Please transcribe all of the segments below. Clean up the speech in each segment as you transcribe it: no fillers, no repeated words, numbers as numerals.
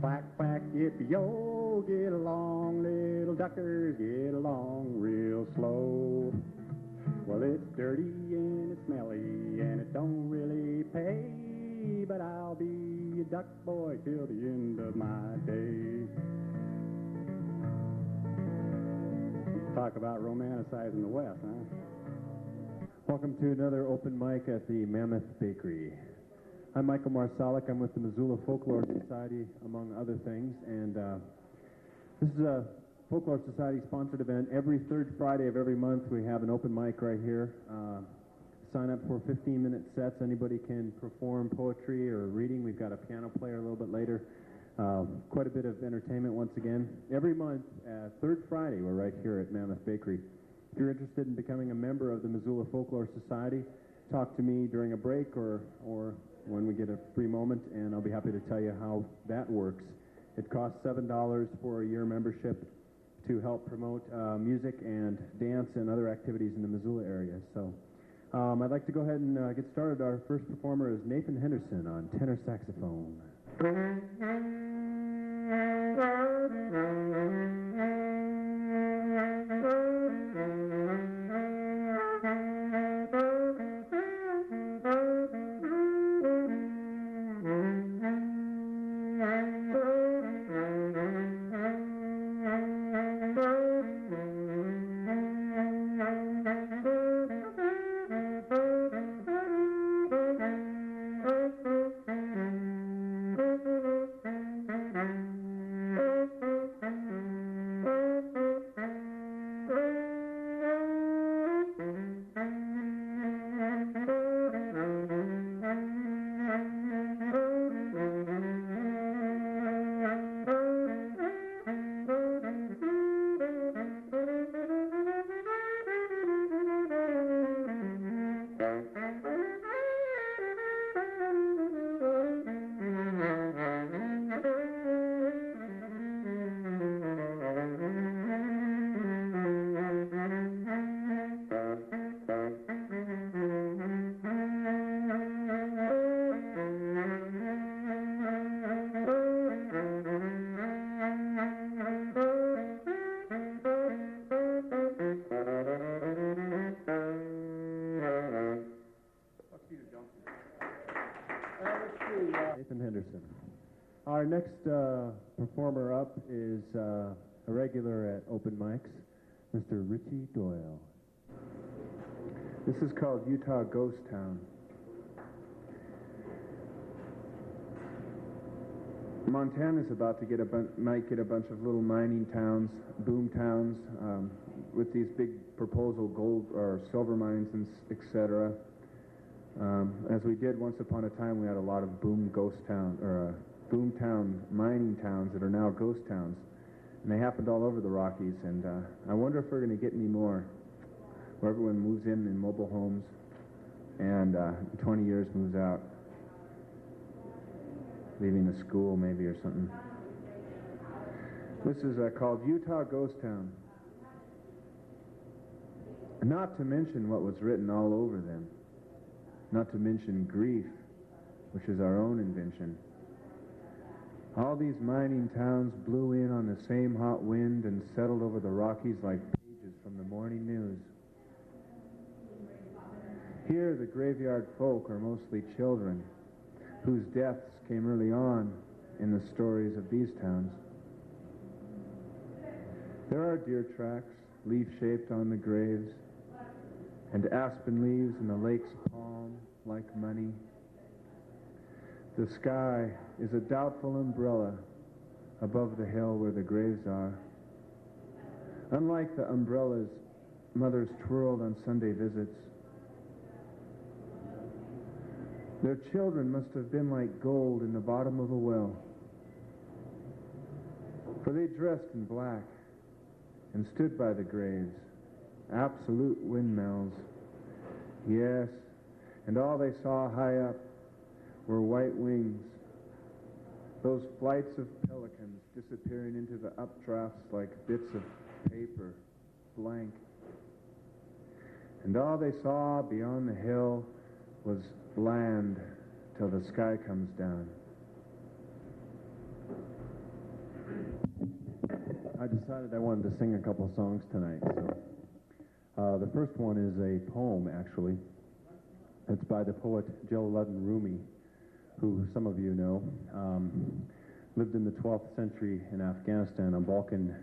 Quack, quack, yippee-yo, get along, little duckers, get along real slow. Well, it's dirty and it's smelly and it don't really pay, but I'll be a duck boy till the end of my day. Talk about romanticizing the West, huh? Welcome to another open mic at the Mammyth Bakery. I'm Michael Marsalik. I'm with the Missoula Folklore Society, among other things, and this is a Folklore Society sponsored event. Every third Friday of every month we have an open mic right here. Sign up for 15-minute sets. Anybody can perform poetry or reading. We've got a piano player a little bit later. Quite a bit of entertainment once again. Every month, third Friday, we're right here at Mammyth Bakery. If you're interested in becoming a member of the Missoula Folklore Society, talk to me during a break or when we get a free moment, and I'll be happy to tell you how that works. It costs $7 for a year membership to help promote music and dance and other activities in the Missoula area. So I'd like to go ahead and get started. Our first performer is Nathan Henderson on tenor saxophone. Nathan Henderson. Our next performer up is a regular at open mics, Mr. Richie Doyle. This is called Utah Ghost Town. Montana's about to might get a bunch of little mining towns, boom towns, with these big proposal gold or silver mines and etc. As we did once upon a time, we had a lot of boom town mining towns that are now ghost towns, and they happened all over the Rockies. And I wonder if we're going to get any more, where everyone moves in mobile homes, and in 20 years moves out, leaving a school maybe or something. This is called Utah Ghost Town. Not to mention what was written all over them. Not to mention grief, which is our own invention. All these mining towns blew in on the same hot wind and settled over the Rockies like pages from the morning news. Here, the graveyard folk are mostly children, whose deaths came early on in the stories of these towns. There are deer tracks, leaf-shaped on the graves, and aspen leaves in the lake's palm like money. The sky is a doubtful umbrella above the hill where the graves are. Unlike the umbrellas mothers twirled on Sunday visits, their children must have been like gold in the bottom of a well, for they dressed in black and stood by the graves, absolute windmills. Yes, and all they saw high up were white wings, those flights of pelicans disappearing into the updrafts like bits of paper, blank. And all they saw beyond the hill was land till the sky comes down. I decided I wanted to sing a couple of songs tonight. So the first one is a poem, actually. It's by the poet Jalaluddin Rumi, who some of you know. Lived in the 12th century in Afghanistan, a Balkan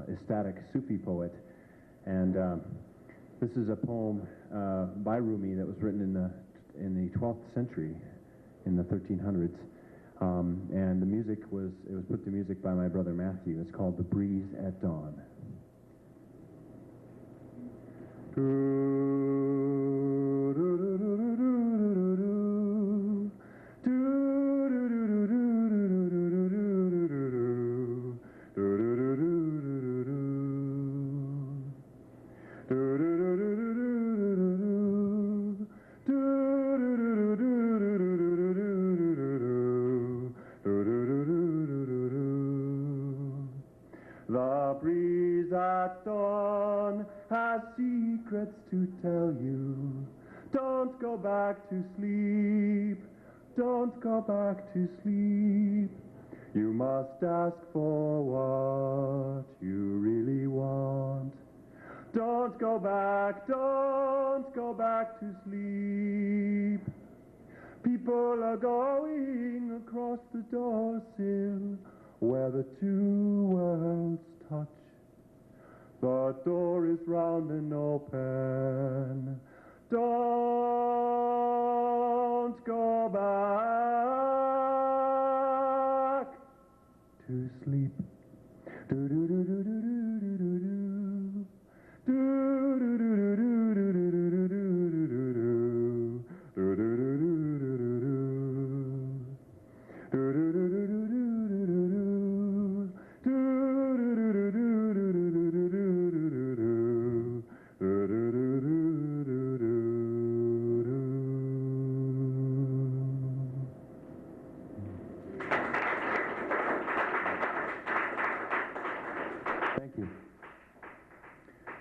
ecstatic Sufi poet. And this is a poem by Rumi that was written in the 12th century, in the 1300s. And the music it was put to music by my brother Matthew. It's called The Breeze at Dawn. The breeze at dawn has secrets to tell you. Don't go back to sleep. Don't go back to sleep. You must ask for what you really want. Don't go back to sleep. People are going across the door sill where the two worlds touch. The door is round and open. Don't go back to sleep. Do do do do do do do do do do do do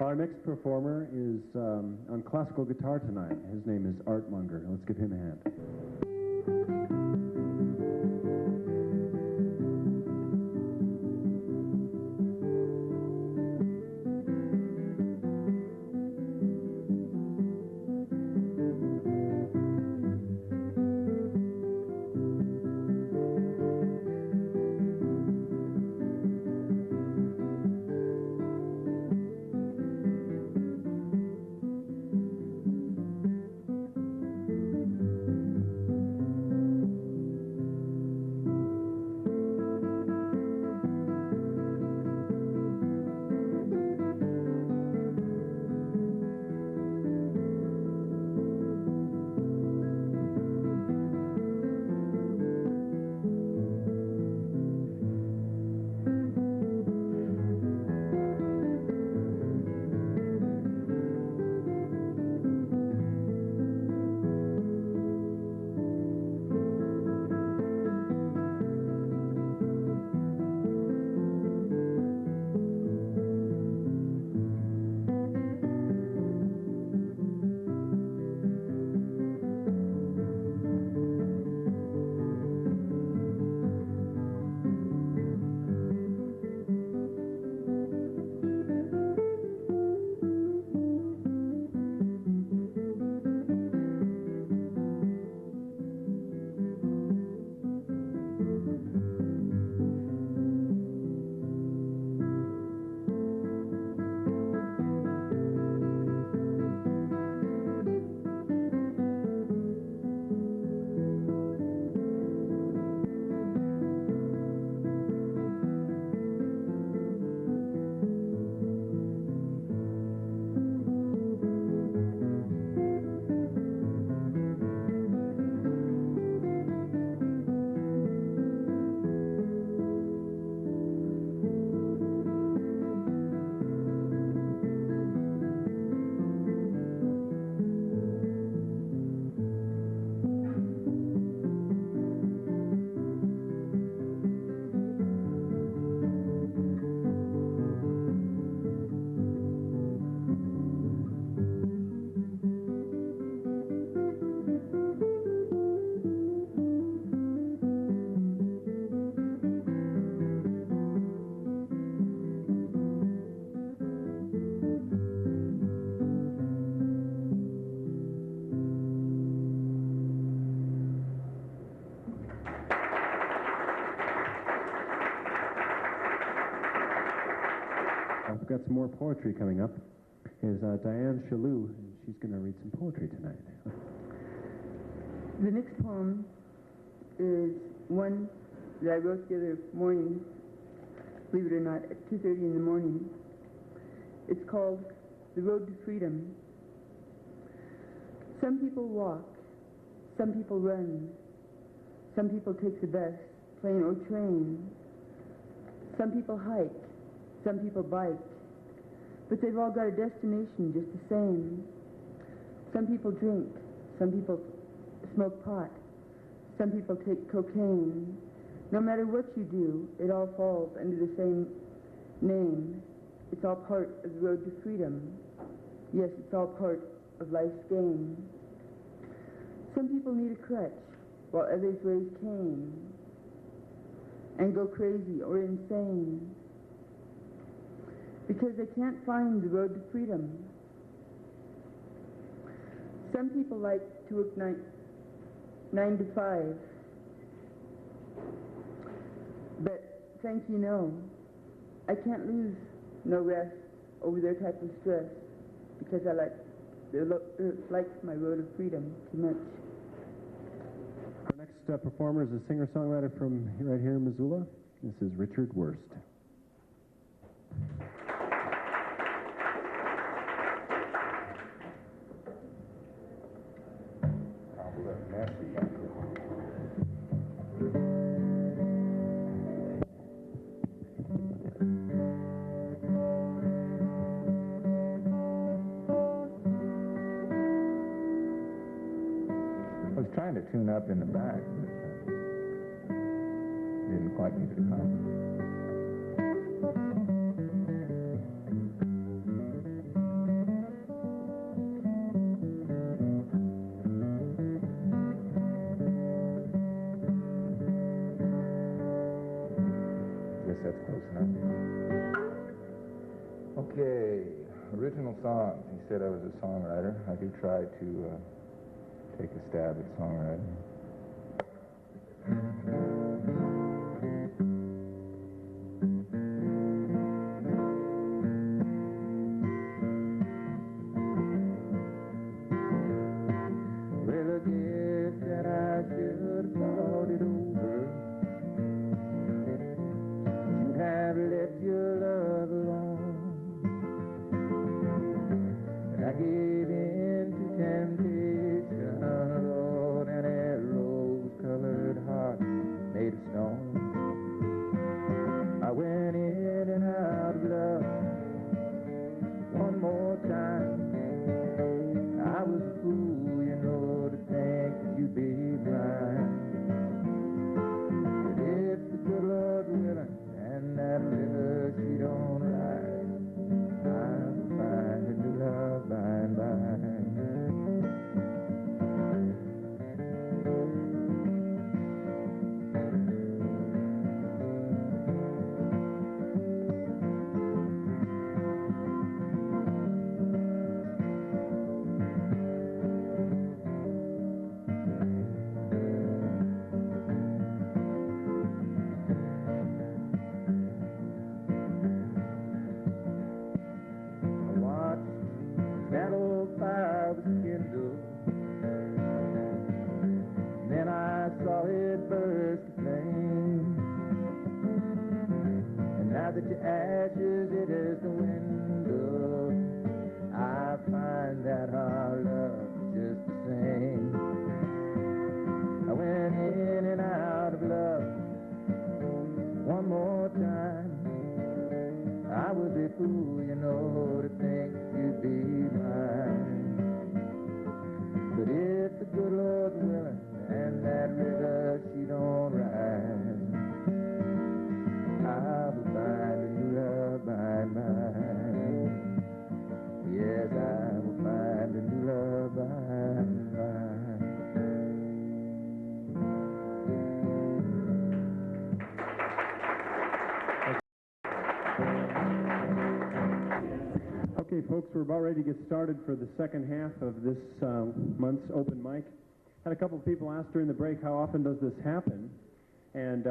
Our next performer is on classical guitar tonight. His name is Art Munger. Let's give him a hand. we've got some more poetry coming up, is Diane Shalou, and she's going to read some poetry tonight. The next poem is one that I wrote the other morning, believe it or not, at 2:30 in the morning. It's called The Road to Freedom. Some people walk, some people run, some people take the bus, plane or train. Some people hike, some people bike, but they've all got a destination just the same. Some people drink, some people smoke pot, some people take cocaine. No matter what you do, it all falls under the same name. It's all part of the road to freedom. Yes, it's all part of life's game. Some people need a crutch, while others raise Cain and go crazy or insane because they can't find the road to freedom. Some people like to work 9 to 5, but thank you, no. I can't lose no rest over their type of stress because I like the earth likes my road of freedom too much. Our next performer is a singer-songwriter from right here in Missoula. This is Richard Wurst. I was trying to tune up in the back, but didn't quite get it accomplished. Guess that's close enough. Okay, original songs. He said I was a songwriter. I do try to take a stab at songwriting. Well, I guess that I should have thought it over. Should have left your love alone. And I gave in to temptation, Lord, and a rose-colored heart made of stone. I went in and out of love one more time. I was a fool, you know, to think that you'd be mine. But if the good Lord willing and that river she don't rise, I'll find a new love by and by. That old fire was kindled, then I saw it burst to flame. And now that your ashes it is the window, I find that our love is just the same. I went in and out of love one more time. I was a fool, you know, to think you'd be mine. But if the good Lord willing and that river she don't rise, I will find a new love by and by. Yes, I will find a new love by and by. Okay, folks, we're about ready to get started for the second half of this month's open mic. Had a couple of people ask during the break, how often does this happen? And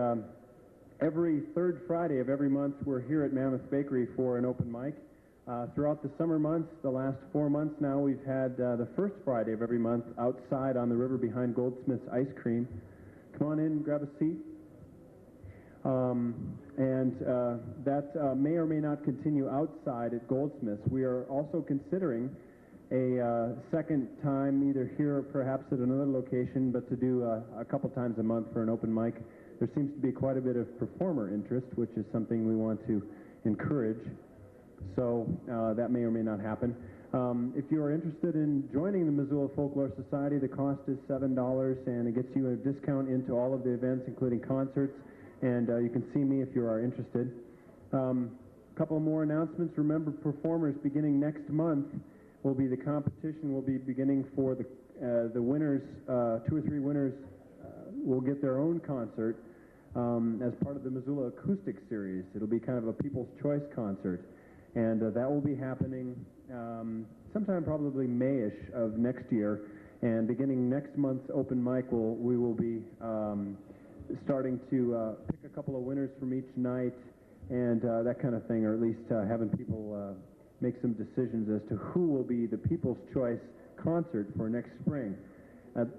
Every third Friday of every month, we're here at Mammyth Bakery for an open mic. Throughout the summer months, the last 4 months now, we've had the first Friday of every month outside on the river behind Goldsmith's Ice Cream. Come on in, grab a seat. That may or may not continue outside at Goldsmith's. We are also considering a second time, either here or perhaps at another location, but to do a couple times a month for an open mic. There seems to be quite a bit of performer interest, which is something we want to encourage. So that may or may not happen. If you are interested in joining the Missoula Folklore Society, the cost is $7, and it gets you a discount into all of the events, including concerts, and you can see me if you are interested. A couple more announcements. Remember, performers beginning next month will be the competition will be beginning for the winners. 2 or 3 winners will get their own concert as part of the Missoula Acoustic Series. It'll be kind of a People's Choice concert, and that will be happening sometime probably May-ish of next year. And beginning next month's open mic, we will be starting to pick a couple of winners from each night and that kind of thing, or at least having people make some decisions as to who will be the People's Choice concert for next spring.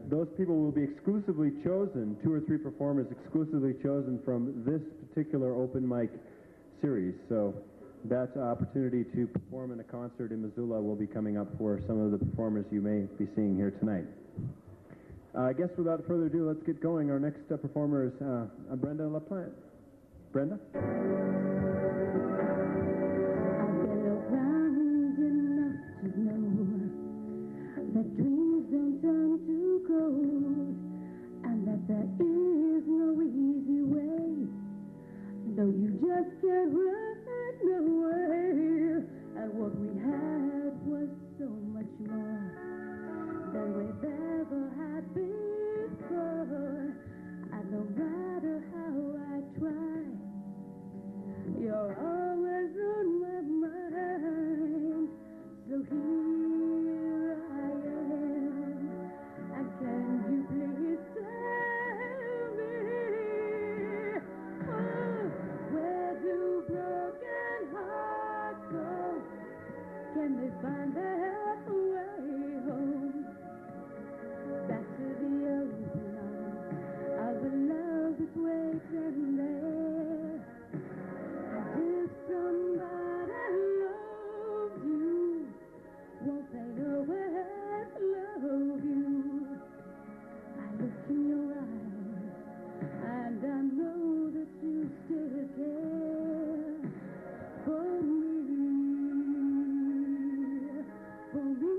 Those people will be exclusively chosen, 2 or 3 performers exclusively chosen from this particular open mic series. So that opportunity to perform in a concert in Missoula will be coming up for some of the performers you may be seeing here tonight. I guess without further ado, let's get going. Our next performer is Brenda LaPlante. Brenda? That dreams don't turn to gold, and that there is no easy way. Though you just can't run away, and what we had was so much more than we've ever had before. And no matter how I try, you're always on my mind. So here I am, and can you please tell me, oh, where do broken hearts go? Can they find their way home? Back to the open arms of the love that waits in there. And if somebody loves you, won't they always love you? I look in your eyes, and I know that you still care for me, for me.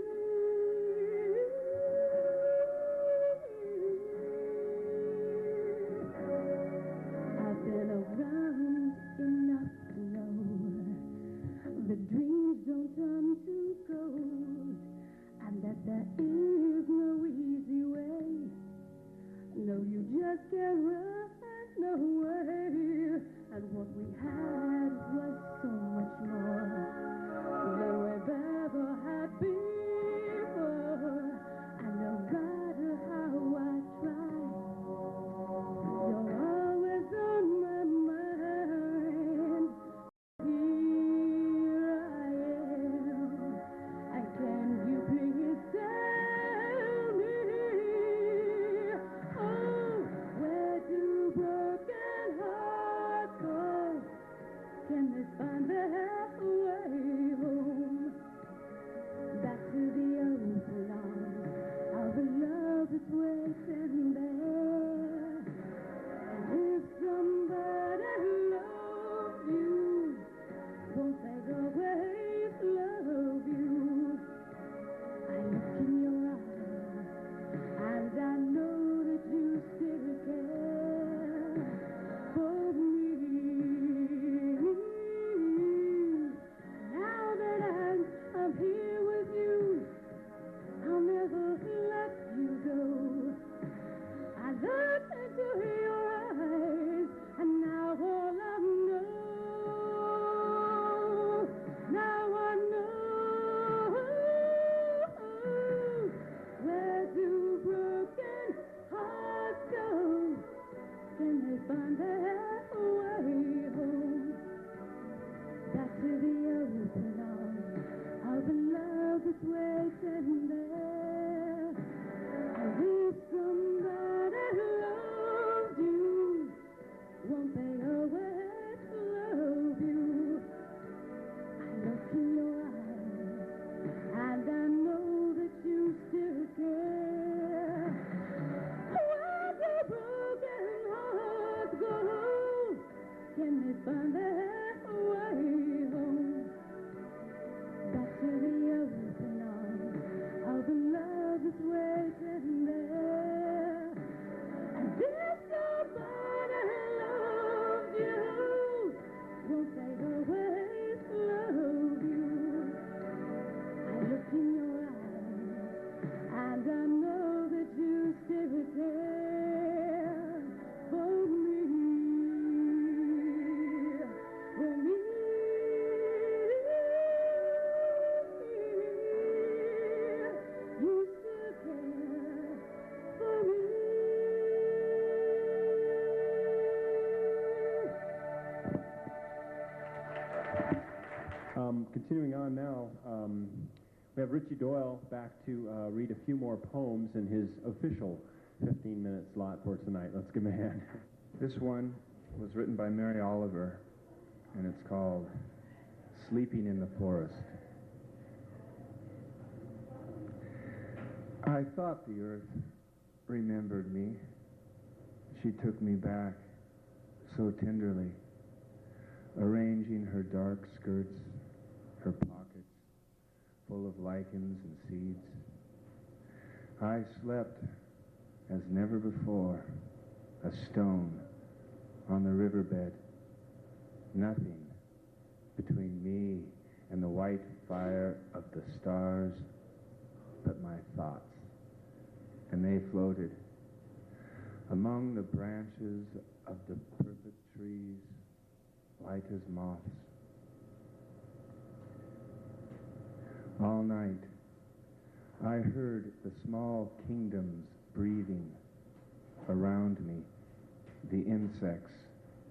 I've been around enough to know the dreams don't turn to gold, and that there is no easy way. No, you just can't run away, and what we had was so much more than we've ever had before. And no matter how I try, you're always on my mind. Here I am, and can you please tell me, oh, where do broken hearts find their way home. Back to the open arms of the love that's waiting there. And if somebody loves you, won't they always love you? I look in your eyes, and I know that you still care for me. For me. You still care for me. Continuing on now, we have Richie Doyle back to read a few more poems in his official 15-minute slot for tonight. Let's give him a hand. This one was written by Mary Oliver, and it's called Sleeping in the Forest. I thought the earth remembered me. She took me back so tenderly, arranging her dark skirts, her pockets full of lichens and seeds. I slept as never before, a stone on the riverbed, nothing between me and the white fire of the stars but my thoughts, and they floated among the branches of the perfect trees, light as moths. All night, I heard the small kingdoms breathing around me, the insects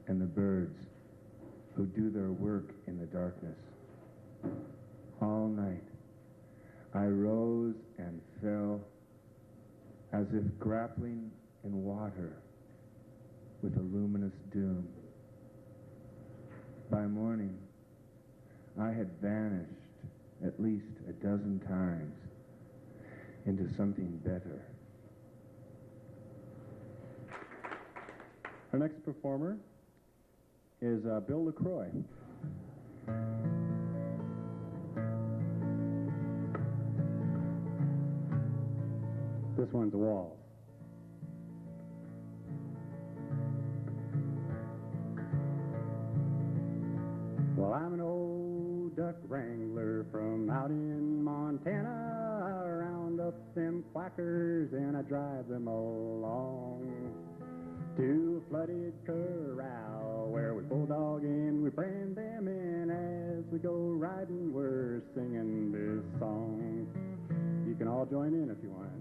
and the birds who do their work in the darkness. All night, I rose and fell as if grappling in water with a luminous doom. By morning, I had vanished at least a dozen times into something better. Our next performer is Bill LaCroix. This one's a waltz. Well, I'm an old duck wrangler from out in Montana. I round up them quackers and I drive them along to a flooded corral where we bulldog and we brand them in. As we go riding, we're singing this song. You can all join in if you want.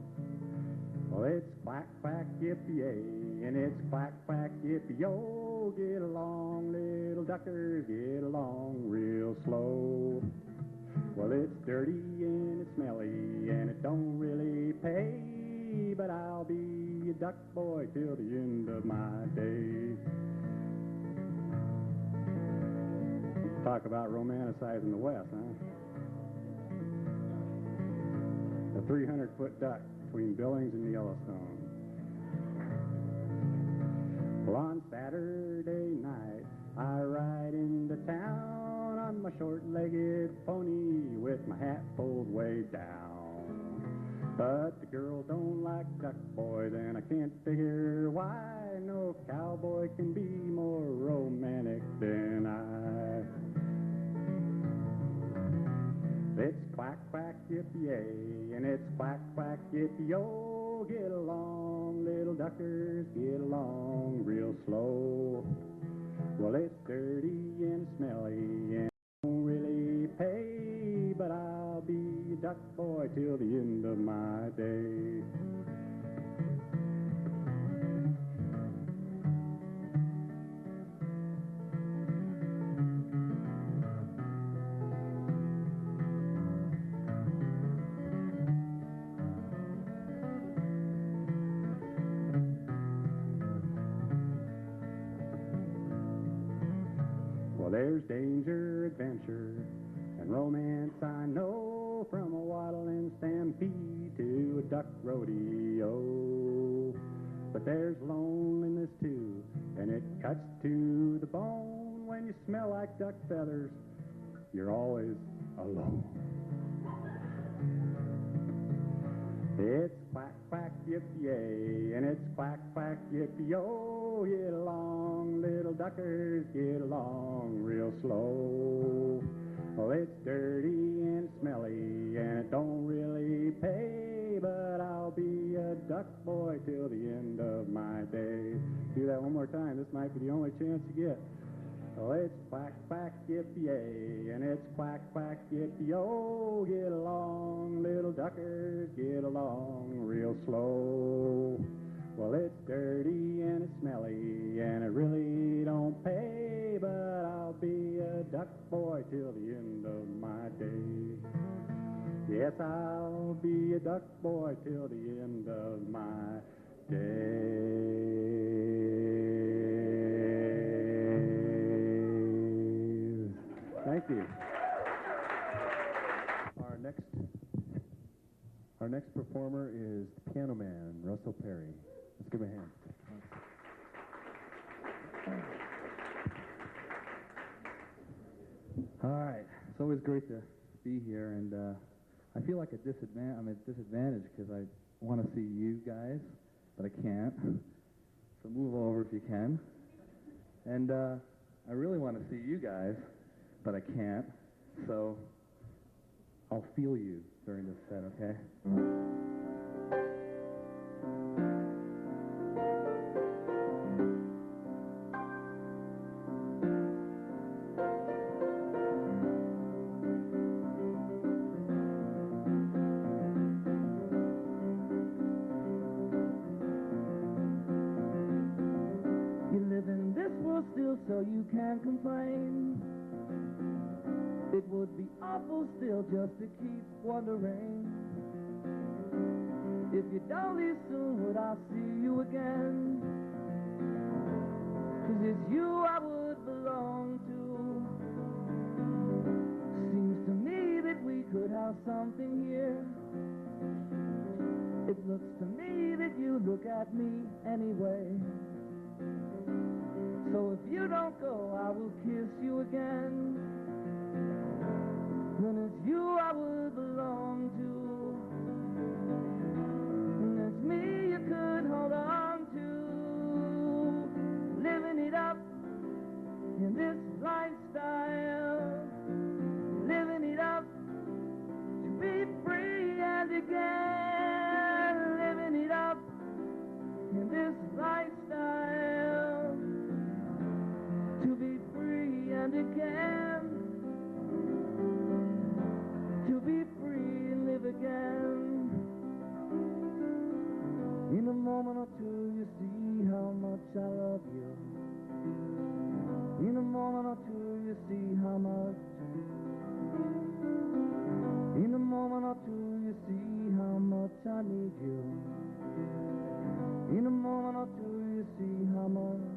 Well, it's quack, quack, yippee-yay, and it's quack, quack, yippee-yo. Get along, little duckers, get along real slow. Well, it's dirty and it's smelly and it don't really pay, but I'll be a duck boy till the end of my days. Talk about romanticizing the West, huh? A 300-foot duck between Billings and Yellowstone. Well, on Saturday night, I ride into town on my short-legged pony with my hat pulled way down. But the girls don't like duck boys, and I can't figure why. No cowboy can be more romantic than I. It's quack, quack, yippee-yay, and it's quack, quack, yippee-yo. Get along, little duckers, get along real slow. Well, it's dirty and smelly and don't really pay, but I'll be a duck boy till the end of my day. There's danger, adventure, and romance I know, from a waddling stampede to a duck rodeo. But there's loneliness too, and it cuts to the bone when you smell like duck feathers, you're always alone. It's quack, quack, yippee-yay, and it's quack, quack, yippee-yo. Get along, little duckers, get along real slow. Well, it's dirty and smelly, and it don't really pay, but I'll be a duck boy till the end of my days. Do that one more time. This might be the only chance you get. Well, it's quack, quack, yippee-yay, and it's quack, quack, yippee-yo. Get along, little duckers, get along real slow. Well, it's dirty and it's smelly, and it really don't pay, but I'll be a duck boy till the end of my days. Yes, I'll be a duck boy till the end of my days. Thank you. Our next performer is the piano man, Russell Perry. Let's give him a hand. All right. It's always great to be here, and I feel like I'm at disadvantage because I want to see you guys, but I can't. So move over if you can. And I really want to see you guys, but I can't. So I'll feel you during this set, okay? So you can't complain. It would be awful still just to keep wondering if you don't leave soon, would I see you again? 'Cause it's you I would belong to. Seems to me that we could have something here. It looks to me that you look at me anyway. So if you don't go, I will kiss you again. Then it's you I would belong to. And it's me you could hold on to. Living it up in this lifestyle. Living it up to be free and again. Living it up in this lifestyle. To be free and again, to be free and live again. In a moment or two you see how much I love you. In a moment or two you see how much. In a moment or two you see how much I need you. In a moment or two you see how much.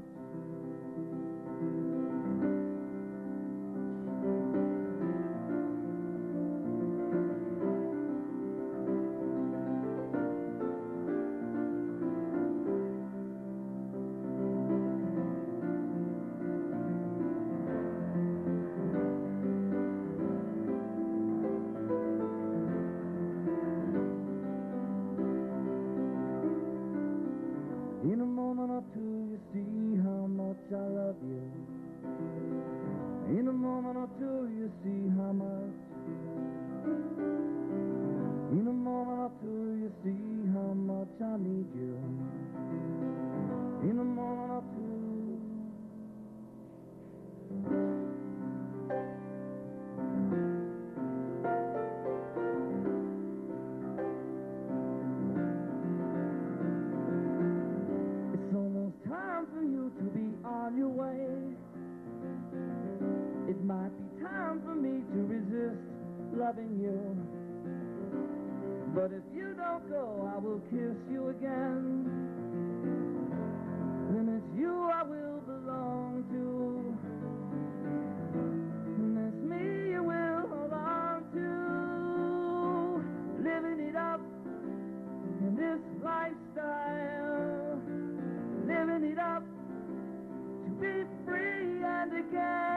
In a moment or two you see how much I love you. In a moment or two you see how much. In a moment or two you see how much I need you. In a moment or two. To be on your way. It might be time for me to resist loving you. But if you don't go, I will kiss you again. Then it's you I will belong to. And it's me you will hold on to. Living it up in this lifestyle. Living it up to be free and again.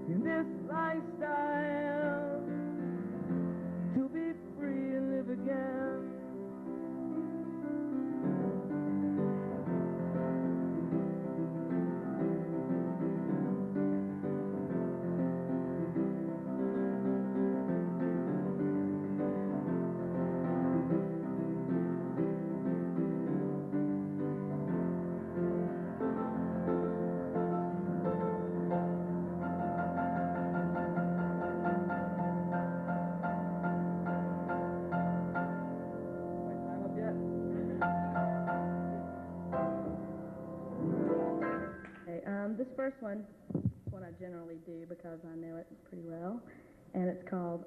in this lifestyle to be free and live again. This first one is one I generally do because I know it pretty well, and it's called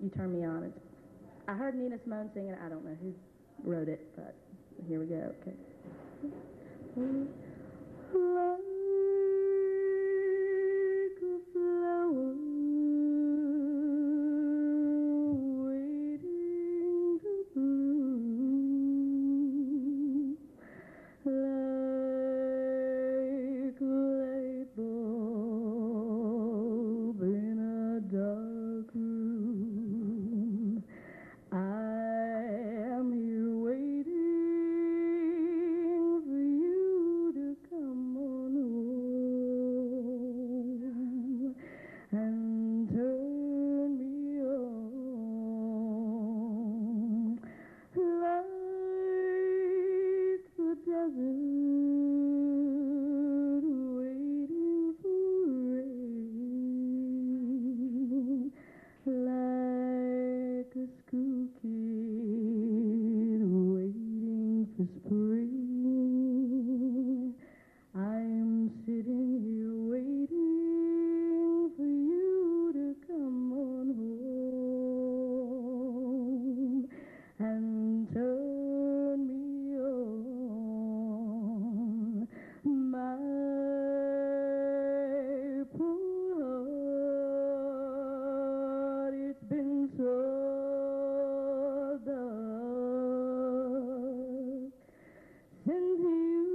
You Turn Me On. I heard Nina Simone sing it. I don't know who wrote it, but here we go. Okay. Like a flower waiting to bloom, like a light bulb in a dark room. I am here waiting for you to come on home and turn me on like the desert waiting for rain, like a school kid waiting for spring. I'm sitting here waiting for you to come on home and turn me on. My poor heart, it's been so dark since you've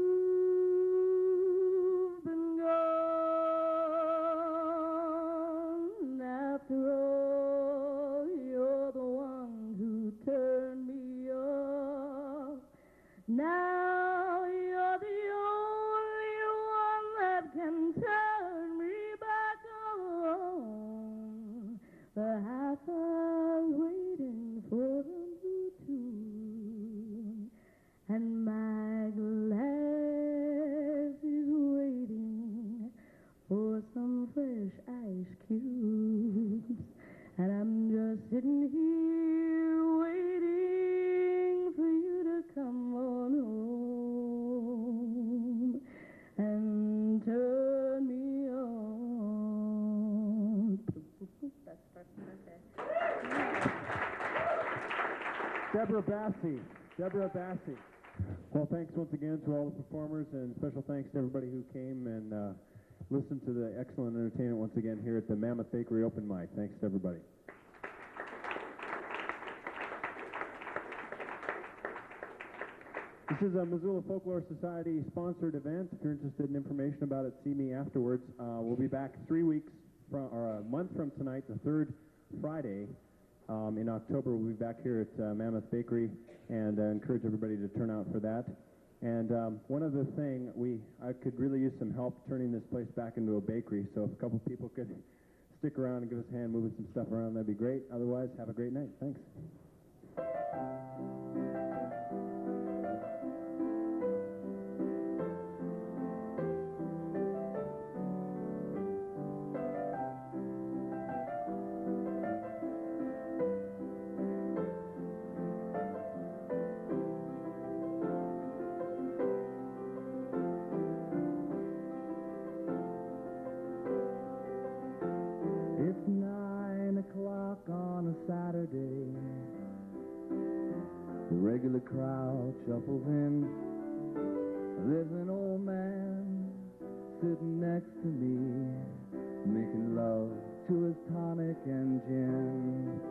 been gone. After all, you're the one who turned me off. Now you're the only one that can turn me back on. The half hour's waiting for them to tune, and my glass is waiting for some fresh ice cubes, and I'm just sitting here waiting for you to come on home and turn me on. That's first birthday. Deborah Bassi. Well, thanks once again to all the performers, and special thanks to everybody who came and listened to the excellent entertainment once again here at the Mammyth Bakery Open Mike. Thanks to everybody. This is a Missoula Folklore Society sponsored event. If you're interested in information about it, see me afterwards. We'll be back 3 weeks or a month from tonight, the third Friday in October. We'll be back here at Mammyth Bakery, and encourage everybody to turn out for that. And one other thing, I could really use some help turning this place back into a bakery, so if a couple people could stick around and give us a hand moving some stuff around, that'd be great. Otherwise, have a great night. Thanks. It's 9 o'clock on a Saturday. The regular crowd shuffles in. There's an old man sitting next to me, making love to his tonic and gin.